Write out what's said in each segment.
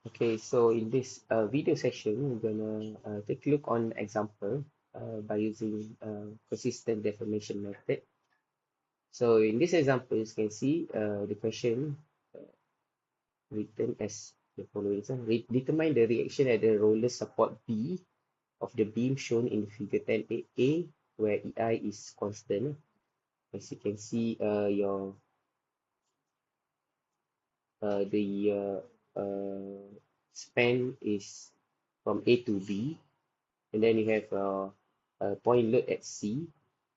Okay, so in this video session, we're gonna take a look on example by using consistent deformation method. So in this example, you can see the question written as the following. So, determine the reaction at the roller support B of the beam shown in figure 10A, where EI is constant. As you can see, the span is from A to B, and then you have a point load at C,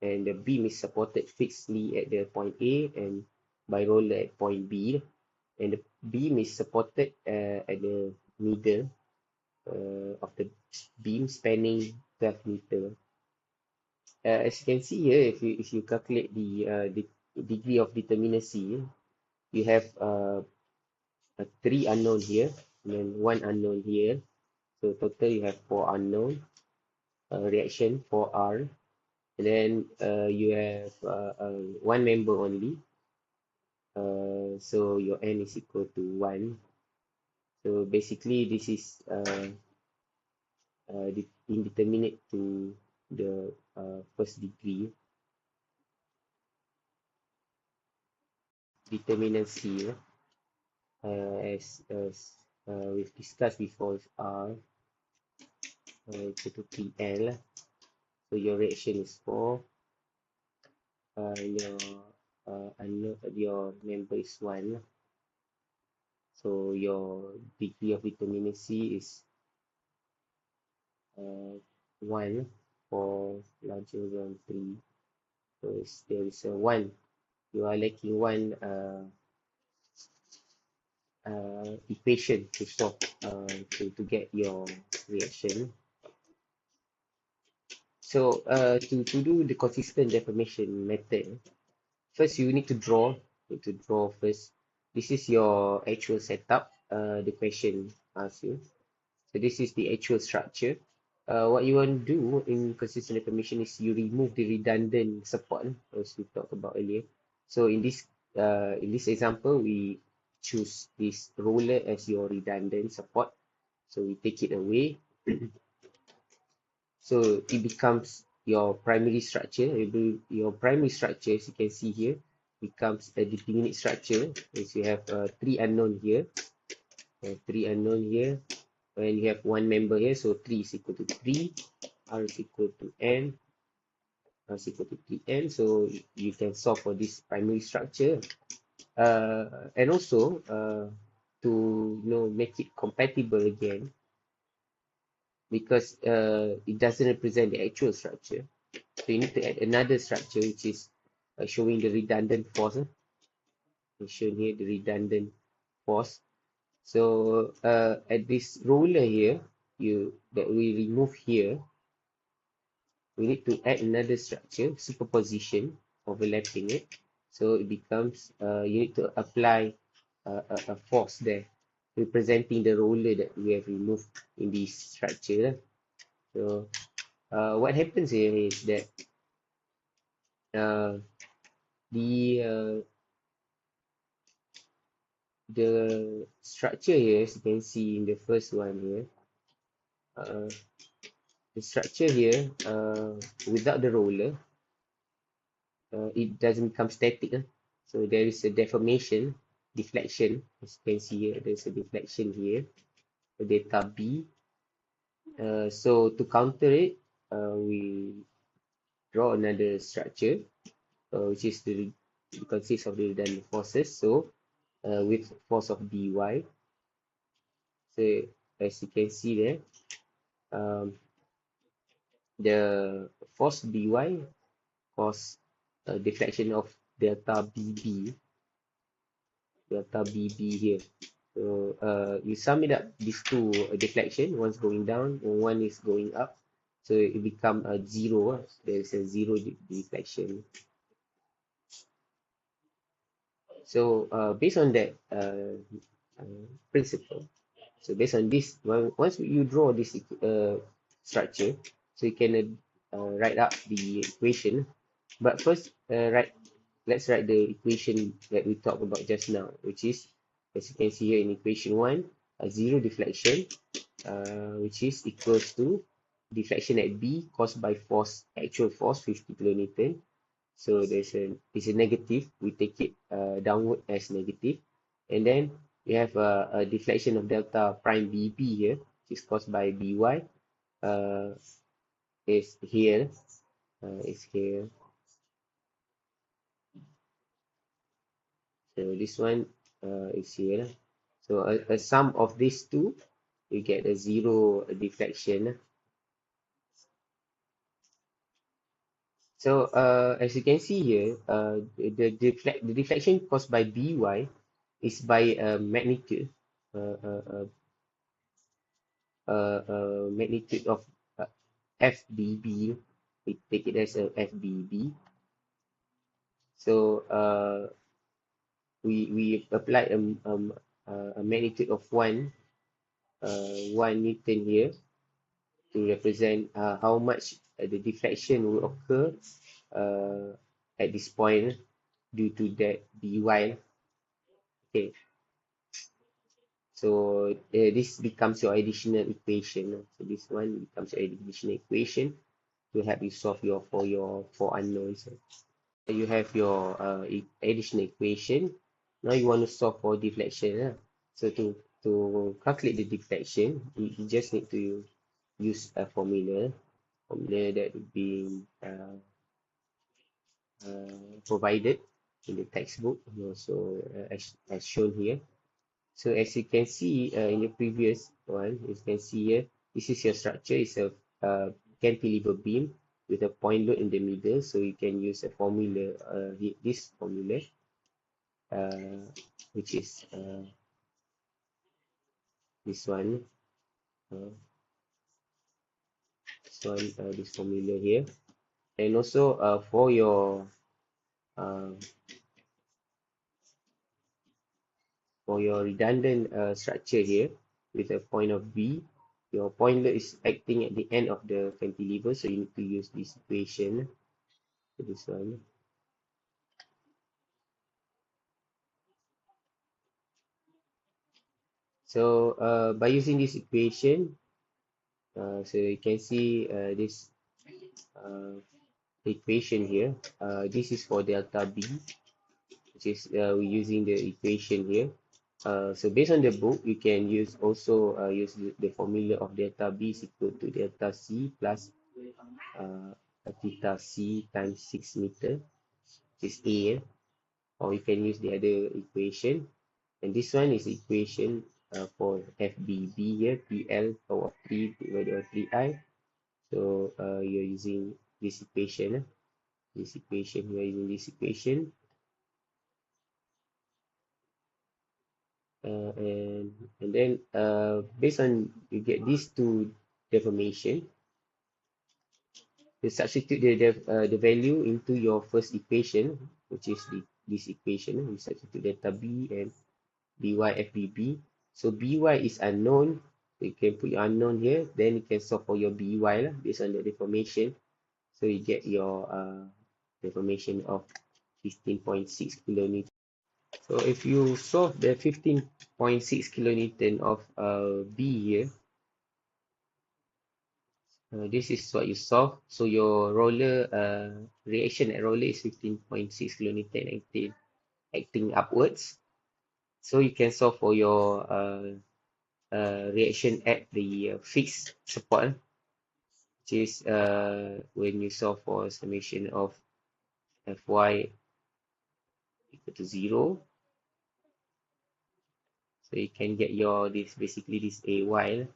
and the beam is supported fixedly at the point A and by roller at point B, and the beam is supported at the middle of the beam spanning 12 meter. As you can see here, if you calculate the degree of determinacy, you have three unknown here and then one unknown here. So total you have four unknown reaction for R. And then you have one member only. So your n is equal to 1. So basically, this is indeterminate to the first degree. Determinacy, as we've discussed before, is R equal to PL. So your reaction is 4. Your member is 1. So your degree of determinacy is 1 for larger than 3. So there is a 1. You are lacking one equation to solve to get your reaction. So to do the consistent deformation method, first you need to draw. First. This is your actual setup. The question asks you. So this is the actual structure. What you want to do in consistent deformation is you remove the redundant support, as we talked about earlier. So in this example, we choose this roller as your redundant support. So we take it away. So it becomes your primary structure. Your primary structure, as you can see here, becomes a determinate structure. As you have three unknown here, and you have one member here, so 3 is equal to 3, R is equal to N, R is equal to 3N. So you can solve for this primary structure. And also to make it compatible again, because it doesn't represent the actual structure. So you need to add another structure which is showing the redundant force. Shown here the redundant force. So at this roller here, that we remove here, we need to add another structure, superposition, overlapping it. So it becomes, you need to apply a force there, representing the roller that we have removed in this structure. So what happens here is that the the structure here, as you can see in the first one here, the structure here without the roller, it doesn't become static. So there is a deformation, deflection. As you can see here, there's a deflection here for data B. So to counter it, we draw another structure, which is it consists of the redundant forces. So with force of dy. So as you can see there, the force dy cause a deflection of delta BB here. So you sum it up, these two deflection, one's going down and one is going up. So it become a zero. There is a zero deflection. So based on that principle, so based on this, once you draw this structure, so you can write up the equation. But first, let's write the equation that we talked about just now, which is, as you can see here in equation 1, zero deflection, which is equals to deflection at B caused by force, actual force 50 kilonewton. So it's a negative. We take it downward as negative, and then we have a deflection of delta prime BB here, which is caused by By. Uh, is here. Is here. So this one is here. So a sum of these two, you get a zero deflection. So as you can see here, the deflection caused by By is by magnitude, uh, uh, uh, magnitude of FBB. We take it as a FBB. So we apply a magnitude of 1 Newton here to represent how much the deflection will occur at this point due to that By. Okay, so this becomes your additional equation. So this one becomes your additional equation to help you solve your for unknowns. You have your additional equation. Now you want to solve for deflection. So to calculate the deflection, you just need to use a formula that would be provided in the textbook, also as shown here. So as you can see in the previous one, you can see here, this is your structure. It's a cantilever beam with a point load in the middle. So you can use a formula, this formula, uh, which is this one, uh, this formula here. And also uh, for your redundant structure here with a point of B, your point load is acting at the end of the cantilever, so you need to use this equation. So this one. So by using this equation, so you can see this equation here. This is for delta B, which is we're using the equation here. So based on the book, you can use also use the formula of delta B is equal to delta C plus theta C times 6 meter, which is A, or you can use the other equation. And this one is equation for FBB here, PL power of 3 divided by 3I. So you're using this equation. You're using this equation. And then based on you get these two deformation, you substitute the value into your first equation, which is this equation. You substitute delta B and By FBB. So By is unknown. So you can put your unknown here. Then you can solve for your By based on the deformation. So you get your deformation of 15.6 kilonewton. So if you solve the 15.6 kilonewton of B here, this is what you solve. So your roller reaction at roller is 15.6 kilonewton acting upwards. So you can solve for your reaction at the fixed support, which is when you solve for summation of Fy equal to 0. So you can get your this basically this AY.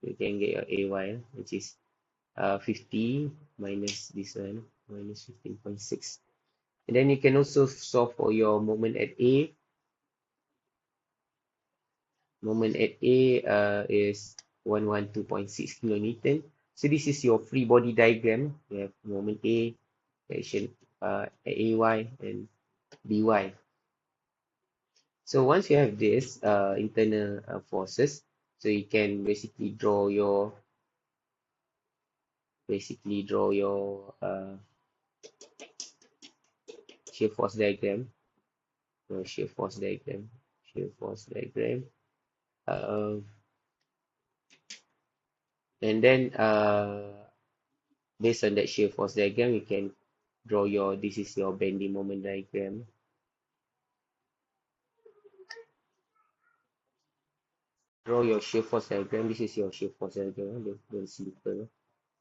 You can get your AY, which is 50 minus this one minus 15.6. And then you can also solve for your moment at A. Moment at A is 112.6 kilonewton. So this is your free body diagram. You have moment A, action at AY and BY. So once you have this internal forces, so you can basically draw your shear force diagram. Shear force diagram. Uh, and then based on that shear force diagram, you can draw your, this is your bending moment diagram. Draw your shear force diagram. This is your shear force diagram. Very simple.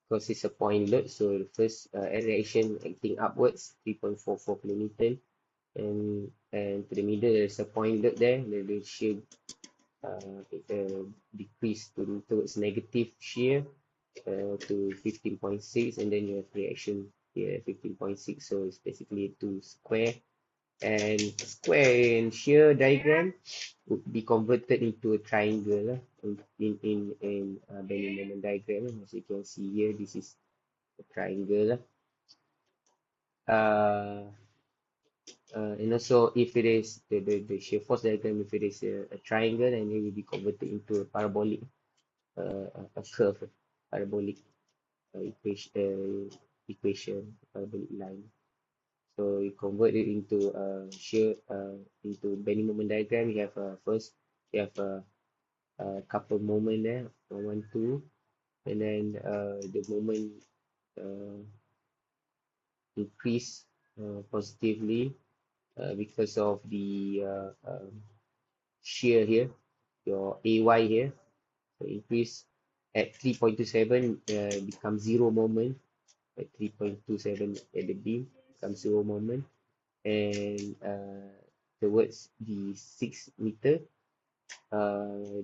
Because it's a point load, so the first reaction acting upwards, 3.44 kilonewton, and to the middle there's a point load there. The shear decrease towards negative shear to 15.6, and then you have reaction here 15.6. So it's basically two square, and square and shear diagram would be converted into a triangle in bending moment diagram. As you can see here, this is a triangle. Uh, and also if it is the shear force diagram, if it is a triangle, and it will be converted into a parabolic, a curve, parabolic equation, parabolic line. So you convert it into shear into bending moment diagram. You have first you have a couple moment there, one, two, and then the moment uh, increase positively because of the shear here, your AY here. So increase at 3.27 becomes zero moment. At 3.27 at the beam becomes zero moment, and towards the 6 meter, uh,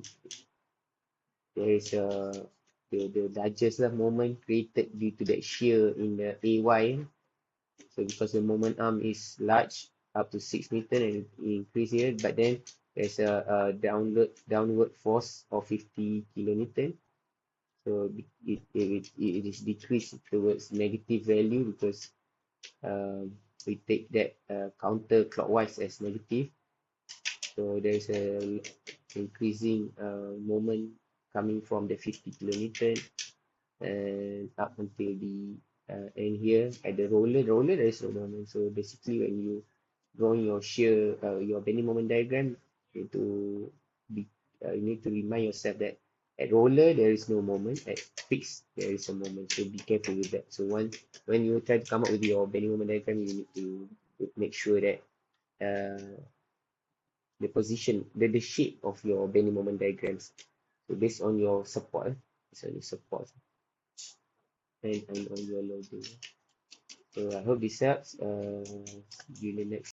there is the largest moment created due to that shear in the AY. So because the moment arm is large, up to 6 meter, and it increase here, but then there's a downward force of 50 kilonewton. So it is decreased towards negative value because we take that counterclockwise as negative. So there's a increasing moment coming from the 50 kilonewton and up until the end here at the roller. The roller there is no moment. So basically, when you drawing your shear, your bending moment diagram, you need to be, you need to remind yourself that at roller there is no moment. At fixed there is a moment. So be careful with that. So when you try to come up with your bending moment diagram, you need to make sure that the position, the shape of your bending moment diagrams. So based on your support, based on your support and on your loading. So I hope this helps. See you in the next